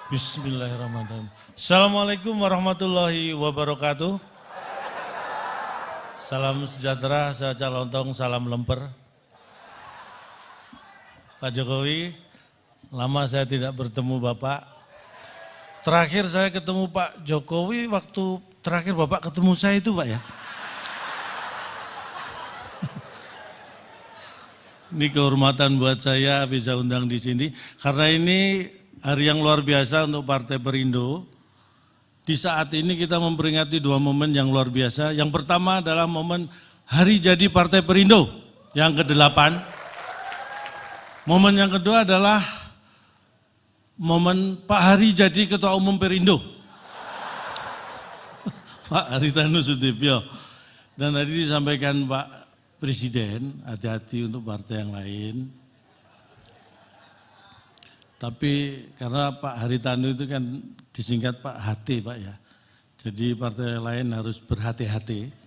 Bismillahirrahmanirrahim. Assalamualaikum warahmatullahi wabarakatuh. Salam sejahtera, saya Calontong, salam lemper. Pak Jokowi, lama saya tidak bertemu Bapak. Terakhir saya ketemu Pak Jokowi waktu terakhir Bapak ketemu saya itu Pak ya. Ini kehormatan buat saya bisa undang di sini karena ini hari yang luar biasa untuk Partai Perindo. Di saat ini kita memperingati dua momen yang luar biasa. Yang pertama adalah momen hari jadi Partai Perindo yang ke-8. Momen yang kedua adalah momen Pak Hari jadi Ketua Umum Perindo. Pak Haritanu Sudibyo. Dan tadi disampaikan Pak Presiden, hati-hati untuk partai yang lain. Tapi karena Pak Haritanu itu kan disingkat Pak HT Pak ya. Jadi partai lain harus berhati-hati.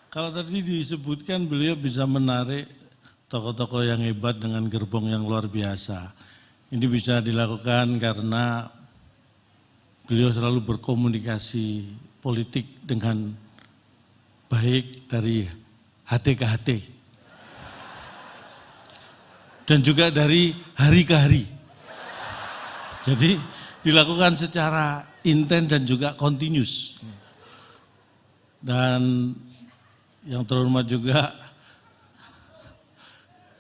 Kalau tadi disebutkan beliau bisa menarik tokoh-tokoh yang hebat dengan gerbong yang luar biasa. Ini bisa dilakukan karena beliau selalu berkomunikasi politik dengan baik dari hati ke hati. Dan juga dari hari ke hari. Jadi dilakukan secara intens dan juga continuous. Dan yang terhormat juga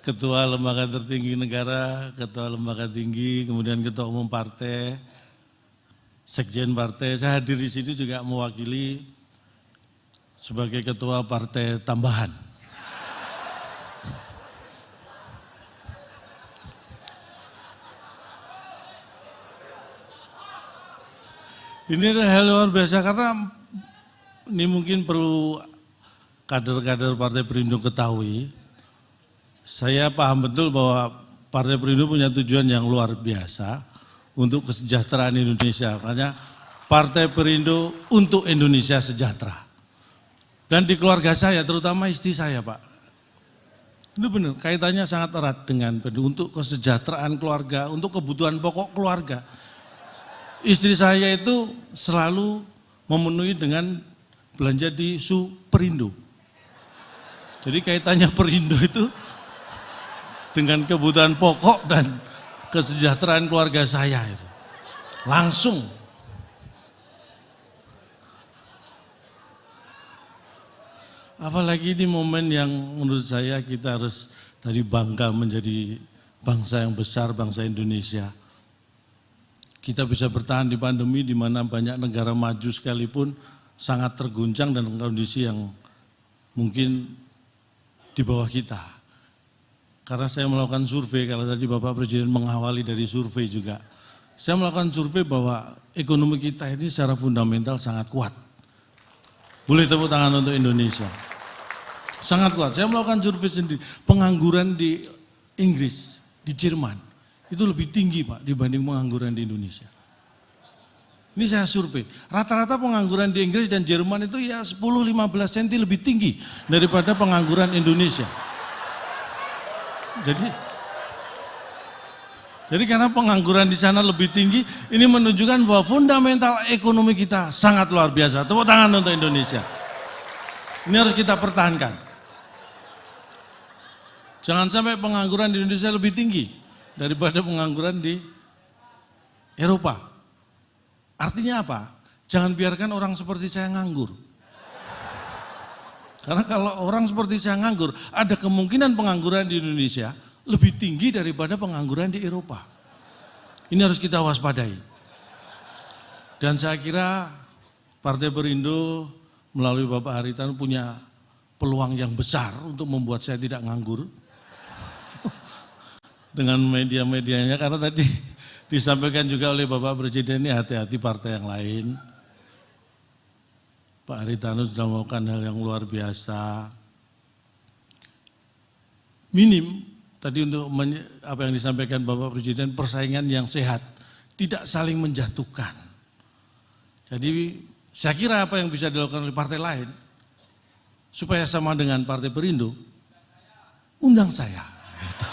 Ketua Lembaga Tertinggi Negara, Ketua Lembaga Tinggi, kemudian Ketua Umum Partai, Sekjen Partai. Saya hadir di sini juga mewakili sebagai Ketua Partai Tambahan. Ini adalah hal luar biasa karena ini mungkin perlu kader-kader Partai Perindo ketahui. Saya paham betul bahwa Partai Perindo punya tujuan yang luar biasa untuk kesejahteraan Indonesia. Makanya Partai Perindo untuk Indonesia sejahtera. Dan di keluarga saya, terutama istri saya Pak. Itu benar, kaitannya sangat erat dengan untuk kesejahteraan keluarga, untuk kebutuhan pokok keluarga. Istri saya itu selalu memenuhi dengan belanja di Superindo. Jadi kaitannya Perindo itu dengan kebutuhan pokok dan kesejahteraan keluarga saya itu. Langsung. Apalagi di momen yang menurut saya kita harus tadi bangga menjadi bangsa yang besar, bangsa Indonesia. Kita bisa bertahan di pandemi di mana banyak negara maju sekalipun sangat terguncang dan kondisi yang mungkin di bawah kita. Karena saya melakukan survei, kalau tadi Bapak Presiden mengawali dari survei juga. Saya melakukan survei bahwa ekonomi kita ini secara fundamental sangat kuat. Boleh tepuk tangan untuk Indonesia. Sangat kuat. Saya melakukan survei sendiri. Pengangguran di Inggris, di Jerman, itu lebih tinggi Pak dibanding pengangguran di Indonesia. Ini saya survei. Rata-rata pengangguran di Inggris dan Jerman itu ya 10-15 cm lebih tinggi daripada pengangguran Indonesia. Jadi karena pengangguran di sana lebih tinggi, ini menunjukkan bahwa fundamental ekonomi kita sangat luar biasa. Tepuk tangan untuk Indonesia. Ini harus kita pertahankan. Jangan sampai pengangguran di Indonesia lebih tinggi daripada pengangguran di Eropa. Artinya apa? Jangan biarkan orang seperti saya nganggur. Karena kalau orang seperti saya nganggur, ada kemungkinan pengangguran di Indonesia lebih tinggi daripada pengangguran di Eropa. Ini harus kita waspadai. Dan saya kira Partai Perindo melalui Bapak Haritanu punya peluang yang besar untuk membuat saya tidak nganggur. Dengan media-medianya, karena tadi disampaikan juga oleh Bapak Presiden ini hati-hati partai yang lain. Pak Haritanu sudah melakukan hal yang luar biasa. Minim, tadi untuk apa yang disampaikan Bapak Presiden, persaingan yang sehat, tidak saling menjatuhkan. Jadi saya kira apa yang bisa dilakukan oleh partai lain, supaya sama dengan Partai Perindo, undang saya. Gitu.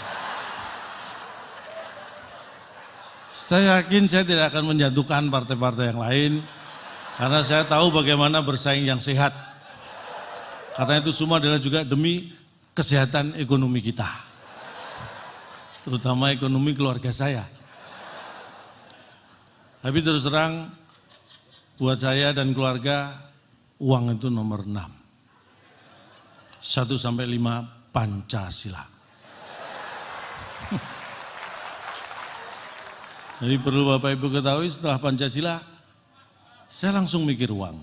Saya yakin saya tidak akan menjatuhkan partai-partai yang lain, karena saya tahu bagaimana bersaing yang sehat. Karena itu semua adalah juga demi kesehatan ekonomi kita. Terutama ekonomi keluarga saya. Tapi terus terang, buat saya dan keluarga, uang itu nomor 6. 1 sampai 5 Pancasila. Jadi perlu Bapak Ibu ketahui, setelah Pancasila, saya langsung mikir uang.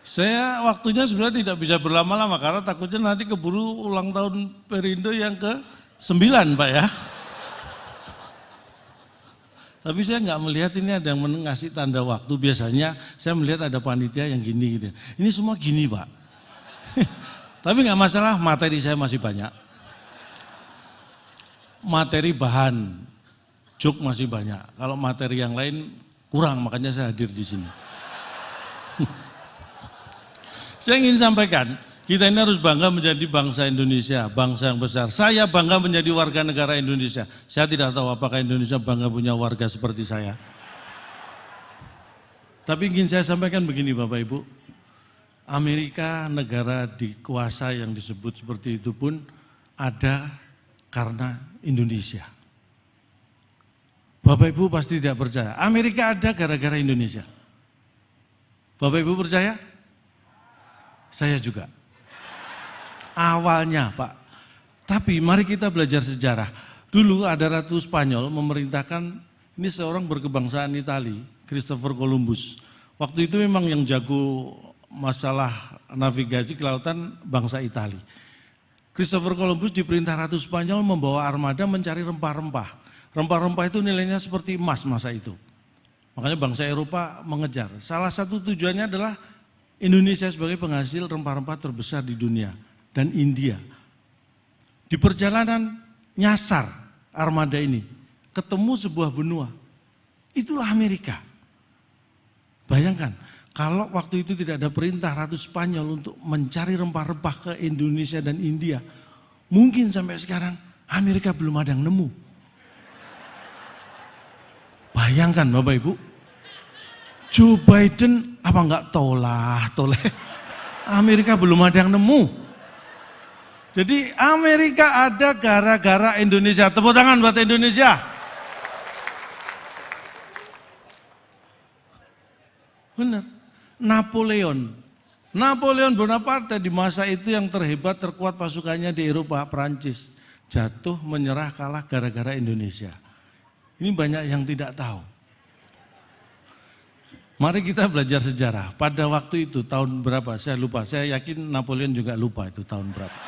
Saya waktunya sebenarnya tidak bisa berlama-lama karena takutnya nanti keburu ulang tahun Perindo yang ke-9, Pak ya. Tapi saya nggak melihat ini ada yang ngasih tanda waktu. Biasanya saya melihat ada panitia yang gini gitu. Ini semua gini, Pak. Tapi nggak masalah, materi saya masih banyak. Materi bahan, joke masih banyak. Kalau materi yang lain kurang, makanya saya hadir di sini. Saya ingin sampaikan, kita ini harus bangga menjadi bangsa Indonesia, bangsa yang besar. Saya bangga menjadi warga negara Indonesia. Saya tidak tahu apakah Indonesia bangga punya warga seperti saya. Tapi ingin saya sampaikan begini Bapak Ibu, Amerika negara dikuasa yang disebut seperti itu pun ada karena Indonesia. Bapak Ibu pasti tidak percaya, Amerika ada gara-gara Indonesia. Bapak Ibu percaya? Saya juga. Awalnya Pak. Tapi mari kita belajar sejarah. Dulu ada Ratu Spanyol memerintahkan, ini seorang berkebangsaan Itali, Christopher Columbus. Waktu itu memang yang jago masalah navigasi ke lautan bangsa Itali. Christopher Columbus diperintah Ratu Spanyol membawa armada mencari rempah-rempah. Rempah-rempah itu nilainya seperti emas masa itu. Makanya bangsa Eropa mengejar. Salah satu tujuannya adalah Indonesia sebagai penghasil rempah-rempah terbesar di dunia dan India. Di perjalanan nyasar armada ini, ketemu sebuah benua. Itulah Amerika. Bayangkan, kalau waktu itu tidak ada perintah Ratu Spanyol untuk mencari rempah-rempah ke Indonesia dan India, mungkin sampai sekarang Amerika belum ada yang nemu. Bayangkan Bapak Ibu, Joe Biden apa enggak toleh. Amerika belum ada yang nemu. Jadi Amerika ada gara-gara Indonesia. Tepuk tangan buat Indonesia. Benar. Napoleon Bonaparte di masa itu yang terhebat, terkuat pasukannya di Eropa, Perancis. Jatuh, menyerah, kalah gara-gara Indonesia. Ini banyak yang tidak tahu. Mari kita belajar sejarah. Pada waktu itu tahun berapa? Saya lupa. Saya yakin Napoleon juga lupa itu tahun berapa.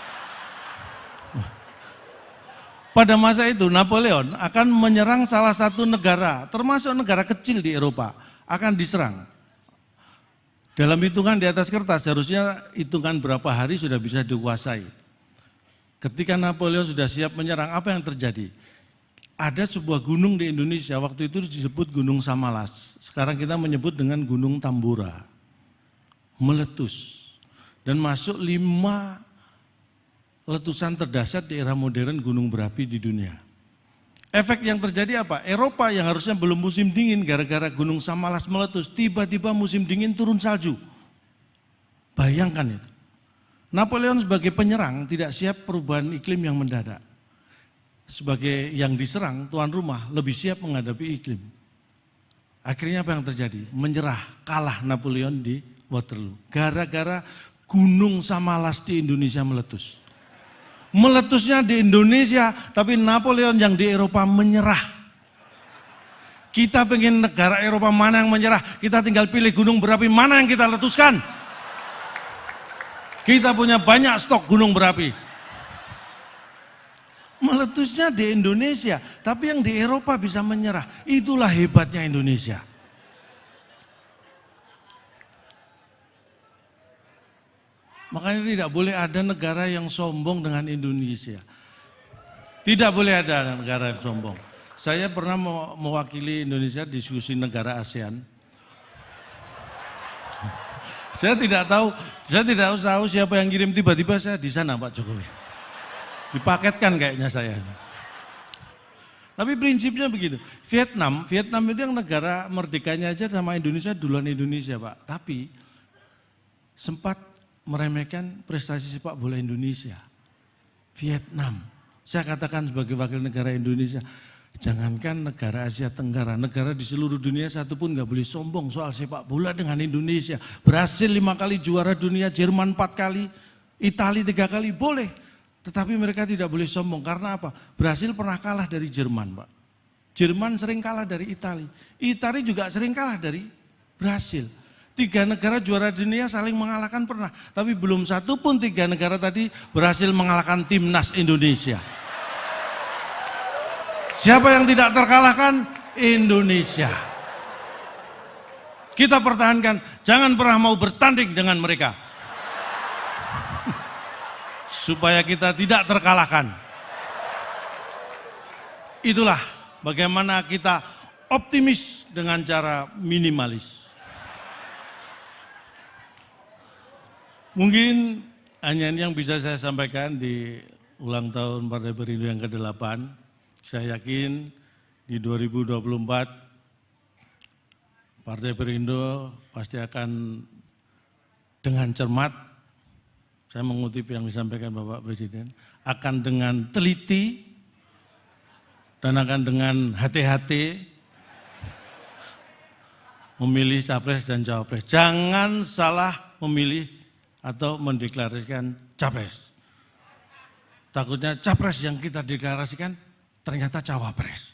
Pada masa itu Napoleon akan menyerang salah satu negara, termasuk negara kecil di Eropa, akan diserang. Dalam hitungan di atas kertas harusnya hitungan berapa hari sudah bisa dikuasai. Ketika Napoleon sudah siap menyerang, apa yang terjadi? Ada sebuah gunung di Indonesia, waktu itu disebut Gunung Samalas. Sekarang kita menyebut dengan Gunung Tambora. Meletus. Dan masuk 5 letusan terdahsyat di era modern gunung berapi di dunia. Efek yang terjadi apa? Eropa yang harusnya belum musim dingin gara-gara Gunung Samalas meletus, tiba-tiba musim dingin turun salju. Bayangkan itu. Napoleon sebagai penyerang tidak siap perubahan iklim yang mendadak. Sebagai yang diserang, tuan rumah lebih siap menghadapi iklim. Akhirnya apa yang terjadi? Menyerah, kalah Napoleon di Waterloo. Gara-gara Gunung Samalas di Indonesia meletus. Meletusnya di Indonesia, tapi Napoleon yang di Eropa menyerah. Kita pengen negara Eropa mana yang menyerah, kita tinggal pilih gunung berapi mana yang kita letuskan. Kita punya banyak stok gunung berapi. Meletusnya di Indonesia, tapi yang di Eropa bisa menyerah. Itulah hebatnya Indonesia. Makanya tidak boleh ada negara yang sombong dengan Indonesia. Tidak boleh ada negara yang sombong. Saya pernah mewakili Indonesia diskusi negara ASEAN. Saya tidak tahu siapa yang kirim, tiba-tiba saya di sana Pak Jokowi. Dipaketkan kayaknya saya. Tapi prinsipnya begitu. Vietnam itu yang negara merdekanya aja sama Indonesia duluan Indonesia Pak. Tapi sempat meremehkan prestasi sepak bola Indonesia. Vietnam. Saya katakan sebagai wakil negara Indonesia, jangankan negara Asia Tenggara, negara di seluruh dunia satu pun nggak boleh sombong soal sepak bola dengan Indonesia. Brasil 5 kali juara dunia, Jerman 4 kali, Italia 3 kali, boleh. Tetapi mereka tidak boleh sombong, karena apa? Brasil pernah kalah dari Jerman Pak. Jerman sering kalah dari Italia. Italia juga sering kalah dari Brasil. 3 negara juara dunia saling mengalahkan pernah. Tapi belum satu pun 3 negara tadi berhasil mengalahkan timnas Indonesia. Siapa yang tidak terkalahkan? Indonesia. Kita pertahankan, jangan pernah mau bertanding dengan mereka. Supaya kita tidak terkalahkan. Itulah bagaimana kita optimis dengan cara minimalis. Mungkin hanya ini yang bisa saya sampaikan di ulang tahun Partai Perindo yang ke-8. Saya yakin di 2024 Partai Perindo pasti akan dengan cermat, saya mengutip yang disampaikan Bapak Presiden, akan dengan teliti dan akan dengan hati-hati memilih capres dan cawapres. Jangan salah memilih atau mendeklarasikan capres. Takutnya capres yang kita deklarasikan ternyata cawapres.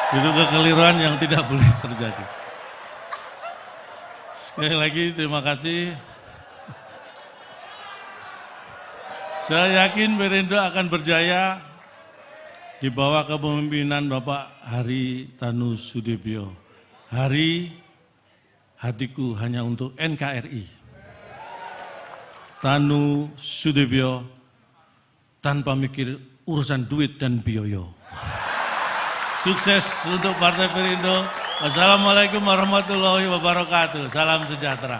Itu kekeliruan yang tidak boleh terjadi. Sekali lagi terima kasih. Saya yakin Perindo akan berjaya di bawah kepemimpinan Bapak Hari Tanu Sudibyo. Hari hatiku hanya untuk NKRI. Tanu Sudibyo tanpa mikir urusan duit dan biaya. Sukses untuk Partai Perindo. Wassalamualaikum warahmatullahi wabarakatuh. Salam sejahtera.